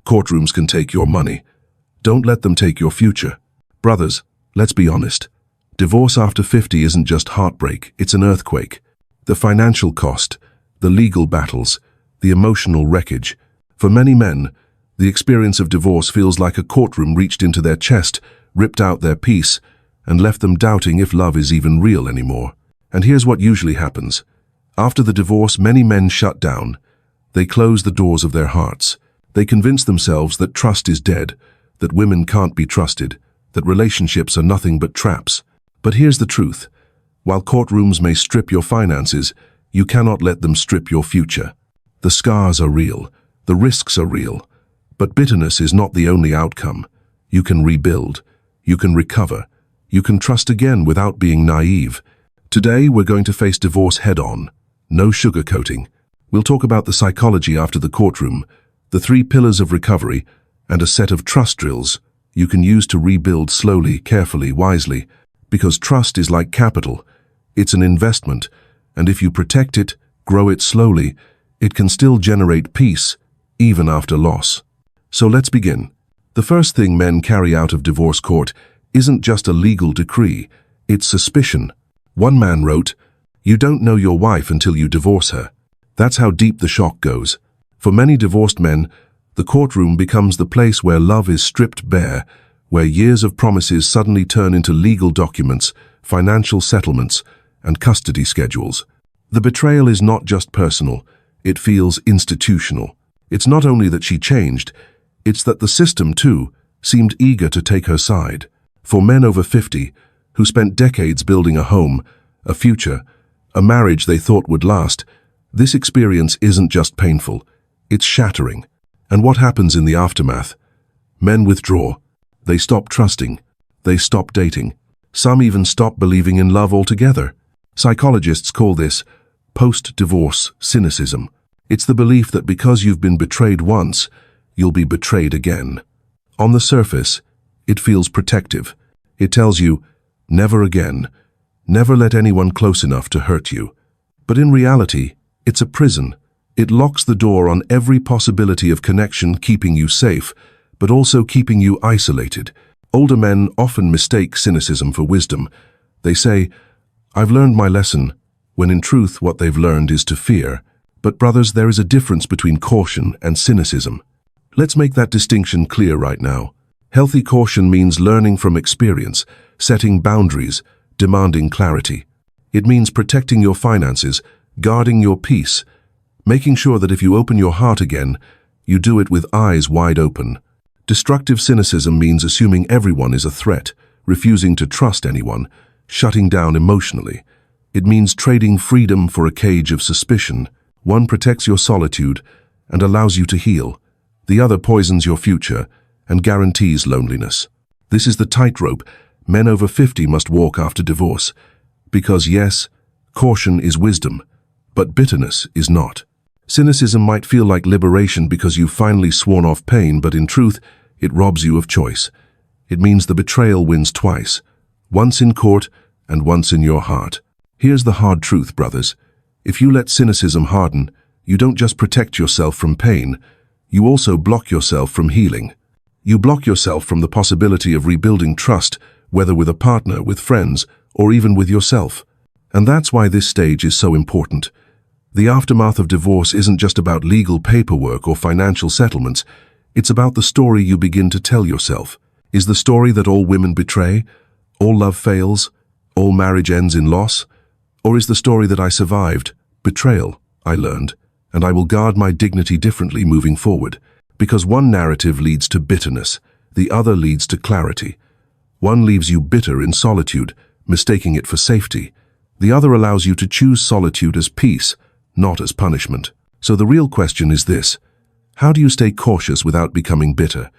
Courtrooms can take your money. Don't let them take your future. Brothers, let's be honest. Divorce after 50 isn't just heartbreak, it's an earthquake. The financial cost, the legal battles, the emotional wreckage. For many men, the experience of divorce feels like a courtroom reached into their chest, ripped out their peace, and left them doubting if love is even real anymore. And here's what usually happens. After the divorce, many men shut down. They close the doors of their hearts. They convince themselves that trust is dead, that women can't be trusted, that relationships are nothing but traps. But here's the truth. While courtrooms may strip your finances, you cannot let them strip your future. The scars are real. The risks are real. But bitterness is not the only outcome. You can rebuild. You can recover. You can trust again without being naive. Today, we're going to face divorce head-on. No sugarcoating. We'll talk about the psychology after the courtroom, the 3 pillars of recovery, and a set of trust drills you can use to rebuild slowly, carefully, wisely. Because trust is like capital. It's an investment, and if you protect it, grow it slowly, it can still generate peace, even after loss. So let's begin. The first thing men carry out of divorce court isn't just a legal decree, it's suspicion. One man wrote, "You don't know your wife until you divorce her." That's how deep the shock goes. For many divorced men, the courtroom becomes the place where love is stripped bare, where years of promises suddenly turn into legal documents, financial settlements, and custody schedules. The betrayal is not just personal, it feels institutional. It's not only that she changed, it's that the system, too, seemed eager to take her side. For men over 50, who spent decades building a home, a future, a marriage they thought would last, this experience isn't just painful, it's shattering. And what happens in the aftermath? Men withdraw. They stop trusting. They stop dating. Some even stop believing in love altogether. Psychologists call this post-divorce cynicism. It's the belief that because you've been betrayed once, you'll be betrayed again. On the surface, it feels protective. It tells you, never again. Never let anyone close enough to hurt you. But in reality, it's a prison. It locks the door on every possibility of connection, keeping you safe, but also keeping you isolated. Older men often mistake cynicism for wisdom. They say, "I've learned my lesson," when in truth what they've learned is to fear. But brothers, there is a difference between caution and cynicism. Let's make that distinction clear right now. Healthy caution means learning from experience, setting boundaries, demanding clarity. It means protecting your finances, guarding your peace, making sure that if you open your heart again, you do it with eyes wide open. Destructive cynicism means assuming everyone is a threat, refusing to trust anyone, shutting down emotionally. It means trading freedom for a cage of suspicion. One protects your solitude and allows you to heal. The other poisons your future and guarantees loneliness. This is the tightrope men over 50 must walk after divorce. Because yes, caution is wisdom, but bitterness is not. Cynicism might feel like liberation because you've finally sworn off pain, but in truth, it robs you of choice. It means the betrayal wins twice, once in court and once in your heart. Here's the hard truth, brothers. If you let cynicism harden, you don't just protect yourself from pain, you also block yourself from healing. You block yourself from the possibility of rebuilding trust, whether with a partner, with friends, or even with yourself. And that's why this stage is so important. The aftermath of divorce isn't just about legal paperwork or financial settlements. It's about the story you begin to tell yourself. Is the story that all women betray, all love fails, all marriage ends in loss? Or is the story that I survived, betrayal, I learned, and I will guard my dignity differently moving forward? Because one narrative leads to bitterness, the other leads to clarity. One leaves you bitter in solitude, mistaking it for safety. The other allows you to choose solitude as peace, not as punishment. So the real question is this: how do you stay cautious without becoming bitter?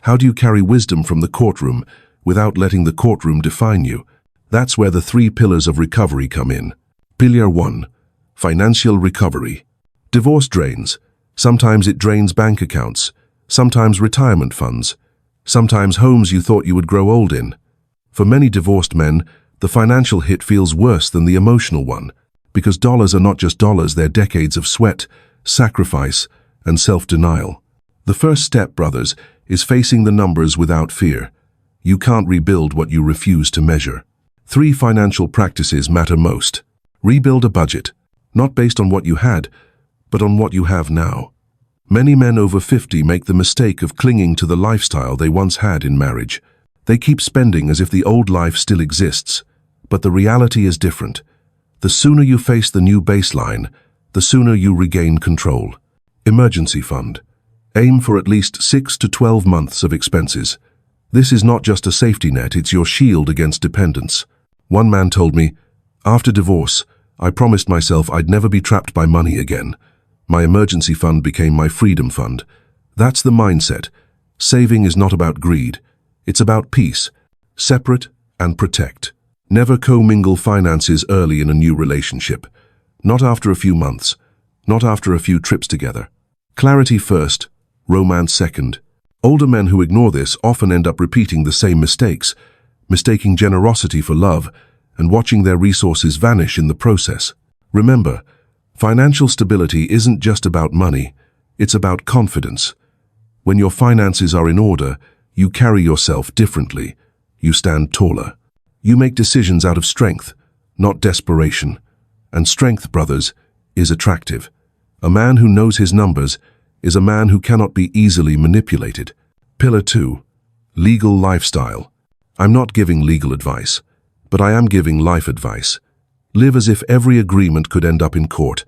How do you carry wisdom from the courtroom without letting the courtroom define you? That's where the 3 pillars of recovery come in. Pillar 1. Financial recovery. Divorce drains. Sometimes it drains bank accounts, sometimes retirement funds, sometimes homes you thought you would grow old in. For many divorced men, the financial hit feels worse than the emotional one, because dollars are not just dollars, they're decades of sweat, sacrifice, and self-denial. The first step, brothers, is facing the numbers without fear. You can't rebuild what you refuse to measure. 3 financial practices matter most. Rebuild a budget, not based on what you had, but on what you have now. Many men over 50 make the mistake of clinging to the lifestyle they once had in marriage. They keep spending as if the old life still exists, but the reality is different. The sooner you face the new baseline, the sooner you regain control. Emergency fund. Aim for at least 6 to 12 months of expenses. This is not just a safety net, it's your shield against dependence. One man told me, "After divorce, I promised myself I'd never be trapped by money again. My emergency fund became my freedom fund." That's the mindset. Saving is not about greed. It's about peace. Separate and protect. Never commingle finances early in a new relationship. Not after a few months. Not after a few trips together. Clarity first, romance second. Older men who ignore this often end up repeating the same mistakes, mistaking generosity for love, and watching their resources vanish in the process. Remember, financial stability isn't just about money, it's about confidence. When your finances are in order, you carry yourself differently. You stand taller. You make decisions out of strength, not desperation. And strength, brothers, is attractive. A man who knows his numbers is a man who cannot be easily manipulated. Pillar 2. Legal lifestyle. I'm not giving legal advice, but I am giving life advice. Live as if every agreement could end up in court,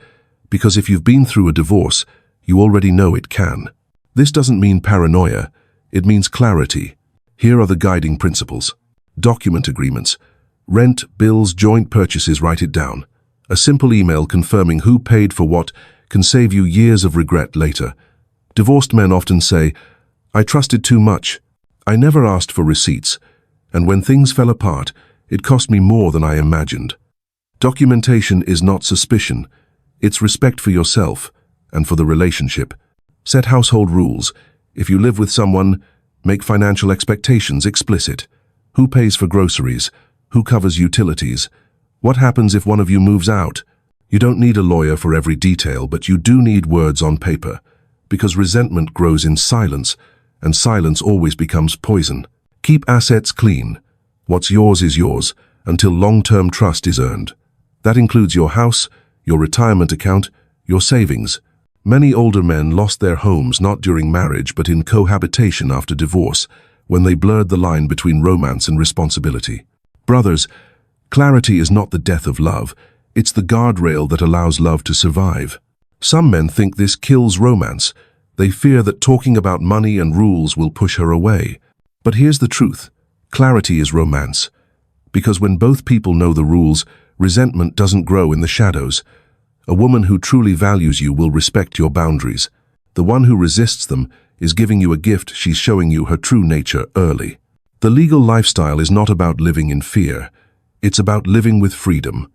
because if you've been through a divorce, you already know it can. This doesn't mean paranoia, it means clarity. Here are the guiding principles. Document agreements. Rent, bills, joint purchases, write it down. A simple email confirming who paid for what can save you years of regret later. Divorced men often say, "I trusted too much. I never asked for receipts, and when things fell apart, it cost me more than I imagined." Documentation is not suspicion, it's respect for yourself and for the relationship. Set household rules. If you live with someone, make financial expectations explicit. Who pays for groceries? Who covers utilities? What happens if one of you moves out? You don't need a lawyer for every detail, but you do need words on paper, because resentment grows in silence, and silence always becomes poison. Keep assets clean. What's yours is yours, until long-term trust is earned. That includes your house, your retirement account, your savings. Many older men lost their homes not during marriage but in cohabitation after divorce, when they blurred the line between romance and responsibility. Brothers, clarity is not the death of love, it's the guardrail that allows love to survive. Some men think this kills romance. They fear that talking about money and rules will push her away. But here's the truth. Clarity is romance. Because when both people know the rules, resentment doesn't grow in the shadows. A woman who truly values you will respect your boundaries. The one who resists them is giving you a gift. She's showing you her true nature early. The legal lifestyle is not about living in fear. It's about living with freedom.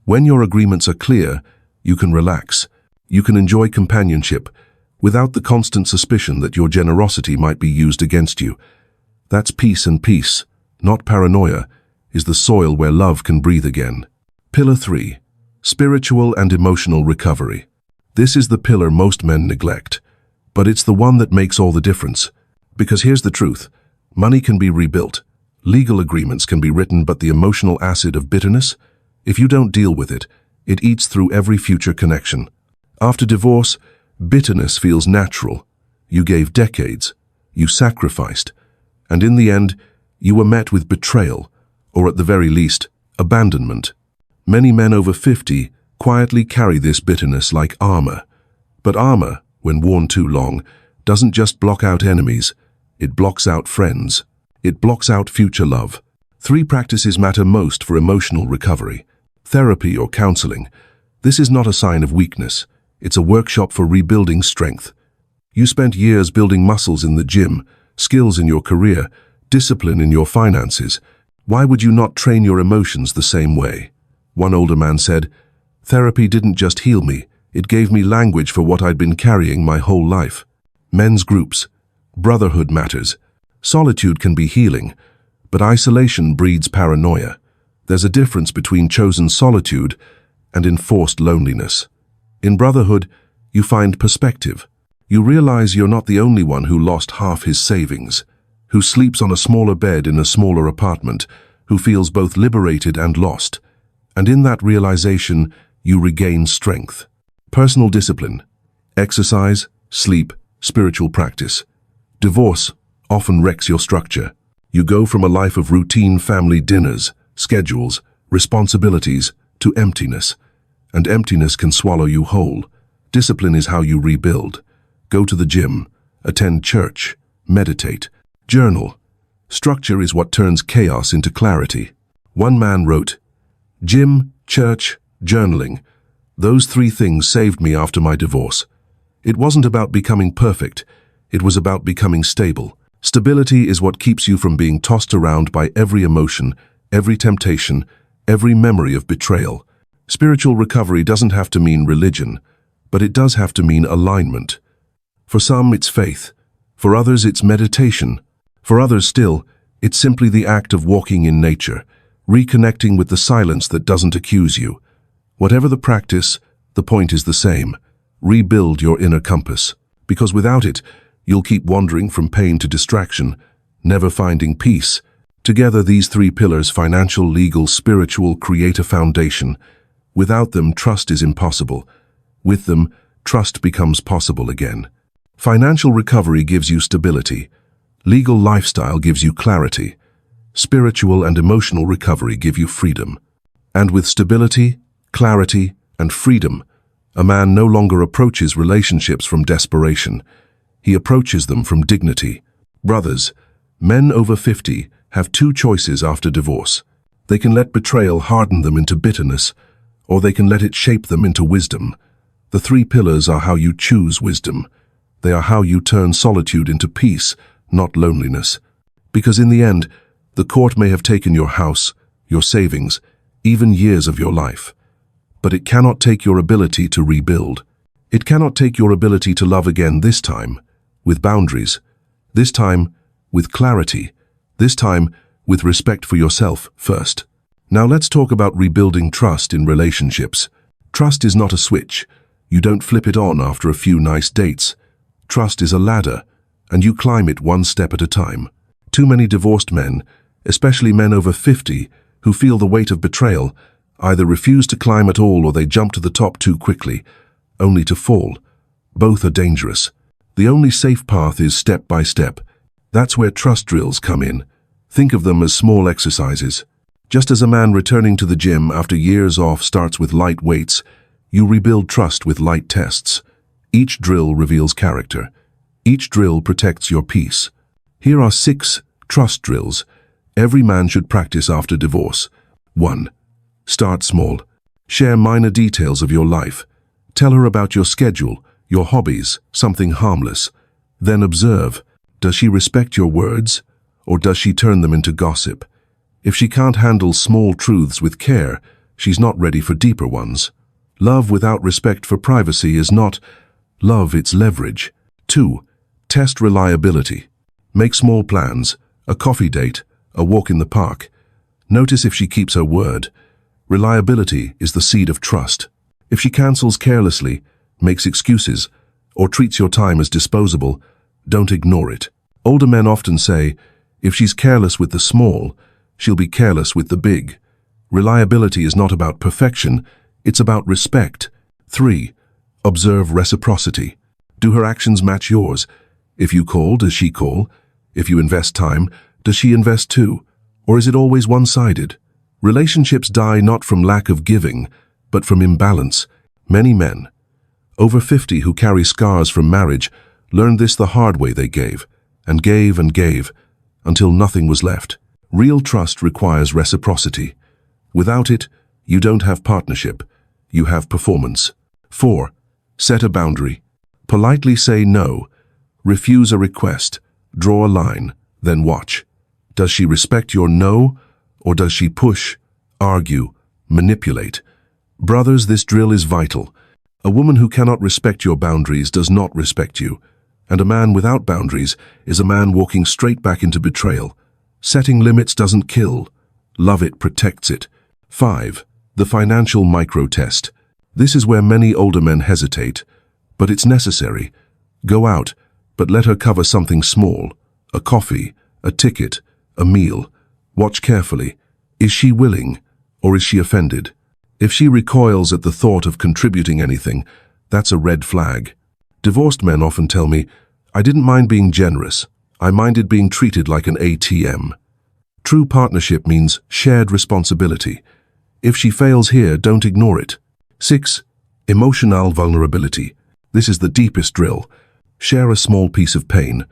When your agreements are clear, you can relax. You can enjoy companionship without the constant suspicion that your generosity might be used against you. That's peace, and peace, not paranoia, is the soil where love can breathe again. Pillar 3. Spiritual and emotional recovery. This is the pillar most men neglect, but it's the one that makes all the difference. Because here's the truth. Money can be rebuilt. Legal agreements can be written, but the emotional acid of bitterness, if you don't deal with it, it eats through every future connection. After divorce, bitterness feels natural. You gave decades. You sacrificed. And in the end, you were met with betrayal, or at the very least, abandonment. Many men over 50 quietly carry this bitterness like armor. But armor, when worn too long, doesn't just block out enemies, it blocks out friends. It blocks out future love. 3 practices matter most for emotional recovery. Therapy or counseling. This is not a sign of weakness. It's a workshop for rebuilding strength. You spent years building muscles in the gym, skills in your career, discipline in your finances. Why would you not train your emotions the same way? One older man said, "Therapy didn't just heal me, it gave me language for what I'd been carrying my whole life." Men's groups. Brotherhood matters. Solitude can be healing, but isolation breeds paranoia. There's a difference between chosen solitude and enforced loneliness. In brotherhood, you find perspective. You realize you're not the only one who lost half his savings, who sleeps on a smaller bed in a smaller apartment, who feels both liberated and lost. And in that realization, you regain strength. Personal discipline, exercise, sleep, spiritual practice. Divorce often wrecks your structure. You go from a life of routine family dinners, schedules, responsibilities, to emptiness. And emptiness can swallow you whole. Discipline is how you rebuild. Go to the gym, attend church, meditate, journal. Structure is what turns chaos into clarity. One man wrote, "Gym, church, journaling. Those three things saved me after my divorce. It wasn't about becoming perfect. It was about becoming stable. Stability is what keeps you from being tossed around by every emotion, every temptation, every memory of betrayal." Spiritual recovery doesn't have to mean religion, but it does have to mean alignment. For some, it's faith. For others, it's meditation. For others still, it's simply the act of walking in nature, reconnecting with the silence that doesn't accuse you. Whatever the practice, the point is the same. Rebuild your inner compass. Because without it, you'll keep wandering from pain to distraction, never finding peace. Together, these three pillars, financial, legal, spiritual, create a foundation. Without them, trust is impossible. With them, trust becomes possible again. Financial recovery gives you stability. Legal lifestyle gives you clarity. Spiritual and emotional recovery give you freedom. And with stability, clarity, and freedom, a man no longer approaches relationships from desperation. He approaches them from dignity. Brothers, men over 50 have two choices after divorce. They can let betrayal harden them into bitterness, or they can let it shape them into wisdom. The three pillars are how you choose wisdom. They are how you turn solitude into peace, not loneliness. Because in the end, the court may have taken your house, your savings, even years of your life. But it cannot take your ability to rebuild. It cannot take your ability to love again, this time with boundaries, this time with clarity, this time with respect for yourself first. Now let's talk about rebuilding trust in relationships. Trust is not a switch. You don't flip it on after a few nice dates. Trust is a ladder, and you climb it one step at a time. Too many divorced men, especially men over 50, who feel the weight of betrayal, either refuse to climb at all or they jump to the top too quickly, only to fall. Both are dangerous. The only safe path is step by step. That's where trust drills come in. Think of them as small exercises. Just as a man returning to the gym after years off starts with light weights, you rebuild trust with light tests. Each drill reveals character. Each drill protects your peace. Here are 6 trust drills every man should practice after divorce. 1. Start small. Share minor details of your life. Tell her about your schedule, your hobbies, something harmless. Then observe. Does she respect your words, or does she turn them into gossip? If she can't handle small truths with care, she's not ready for deeper ones. Love without respect for privacy is not love, it's leverage. 2. Test reliability. Make small plans, a coffee date, a walk in the park. Notice if she keeps her word. Reliability is the seed of trust. If she cancels carelessly, makes excuses, or treats your time as disposable, don't ignore it. Older men often say, if she's careless with the small, she'll be careless with the big. Reliability is not about perfection, it's about respect. 3. Observe reciprocity. Do her actions match yours? If you call, does she call? If you invest time, does she invest too? Or is it always one-sided? Relationships die not from lack of giving, but from imbalance. Many men, over 50, who carry scars from marriage, learned this the hard way. They gave, until nothing was left. Real trust requires reciprocity. Without it, you don't have partnership, you have performance. 4. Set a boundary. Politely say no. Refuse a request. Draw a line, then watch. Does she respect your no, or does she push, argue, manipulate? Brothers, this drill is vital. A woman who cannot respect your boundaries does not respect you, and a man without boundaries is a man walking straight back into betrayal. Setting limits doesn't kill. Love, it protects it. 5. The financial micro-test. This is where many older men hesitate, but it's necessary. Go out, but let her cover something small. A coffee, a ticket, a meal. Watch carefully. Is she willing, or is she offended? If she recoils at the thought of contributing anything, that's a red flag. Divorced men often tell me, I didn't mind being generous. I minded being treated like an ATM. True partnership means shared responsibility. If she fails here, don't ignore it. 6. Emotional vulnerability. This is the deepest drill. Share a small piece of pain,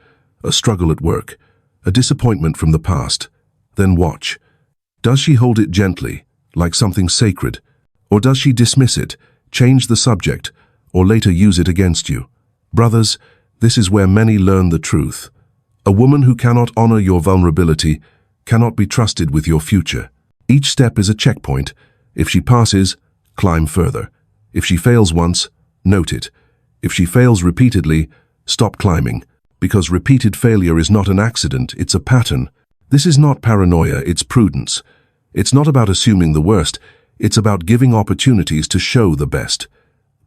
a struggle at work, a disappointment from the past. Then watch. Does she hold it gently, like something sacred? Or does she dismiss it, change the subject, or later use it against you? Brothers, this is where many learn the truth. A woman who cannot honor your vulnerability cannot be trusted with your future. Each step is a checkpoint. If she passes, climb further. If she fails once, note it. If she fails repeatedly, stop climbing. Because repeated failure is not an accident, it's a pattern. This is not paranoia, it's prudence. It's not about assuming the worst, it's about giving opportunities to show the best.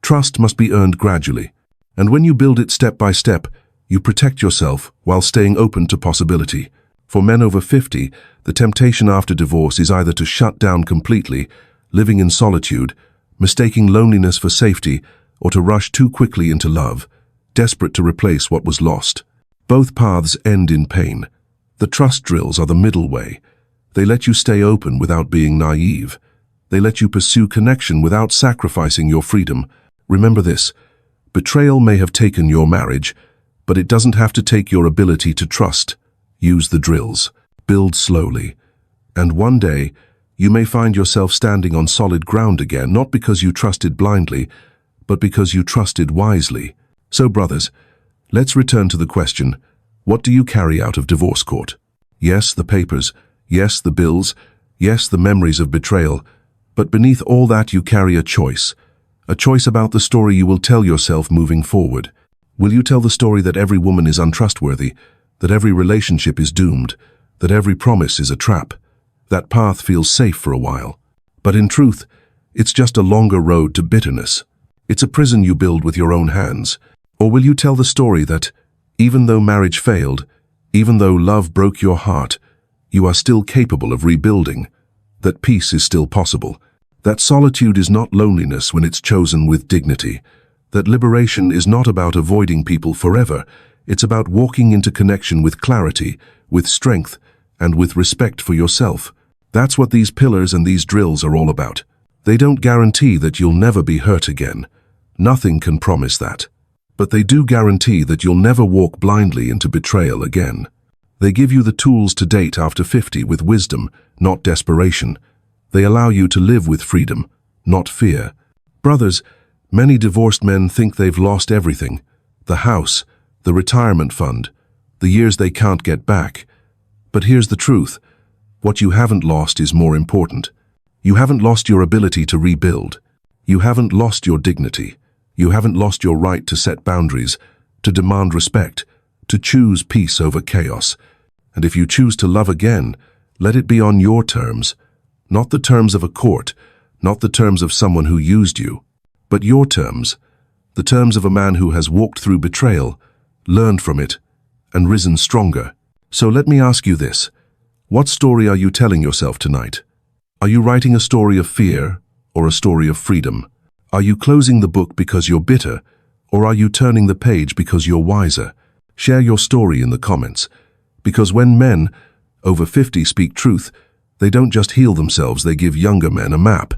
Trust must be earned gradually. And when you build it step by step, you protect yourself while staying open to possibility. For men over 50, the temptation after divorce is either to shut down completely, living in solitude, mistaking loneliness for safety, or to rush too quickly into love, desperate to replace what was lost. Both paths end in pain. The trust drills are the middle way. They let you stay open without being naive. They let you pursue connection without sacrificing your freedom. Remember this, betrayal may have taken your marriage, but it doesn't have to take your ability to trust. Use the drills. Build slowly. And one day, you may find yourself standing on solid ground again, not because you trusted blindly, but because you trusted wisely. So, brothers, let's return to the question, what do you carry out of divorce court? Yes, the papers. Yes, the bills. Yes, the memories of betrayal. But beneath all that you carry a choice about the story you will tell yourself moving forward. Will you tell the story that every woman is untrustworthy, that every relationship is doomed, that every promise is a trap? That path feels safe for a while. But in truth, it's just a longer road to bitterness. It's a prison you build with your own hands. Or will you tell the story that, even though marriage failed, even though love broke your heart, you are still capable of rebuilding, that peace is still possible, that solitude is not loneliness when it's chosen with dignity, that liberation is not about avoiding people forever, it's about walking into connection with clarity, with strength, and with respect for yourself. That's what these pillars and these drills are all about. They don't guarantee that you'll never be hurt again. Nothing can promise that. But they do guarantee that you'll never walk blindly into betrayal again. They give you the tools to date after 50 with wisdom, not desperation. They allow you to live with freedom, not fear. Brothers, many divorced men think they've lost everything. The house, the retirement fund, the years they can't get back. But here's the truth. What you haven't lost is more important. You haven't lost your ability to rebuild. You haven't lost your dignity. You haven't lost your right to set boundaries, to demand respect, to choose peace over chaos. And if you choose to love again, let it be on your terms, not the terms of a court, not the terms of someone who used you, but your terms, the terms of a man who has walked through betrayal, learned from it, and risen stronger. So let me ask you this. What story are you telling yourself tonight? Are you writing a story of fear or a story of freedom? Are you closing the book because you're bitter, or are you turning the page because you're wiser? Share your story in the comments, because when men over 50 speak truth, they don't just heal themselves, they give younger men a map,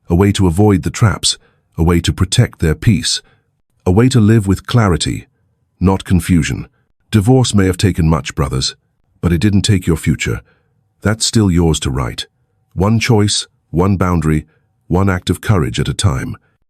a way to avoid the traps, a way to protect their peace, a way to live with clarity, not confusion. Divorce may have taken much, brothers, but it didn't take your future. That's still yours to write. One choice, one boundary, one act of courage at a time.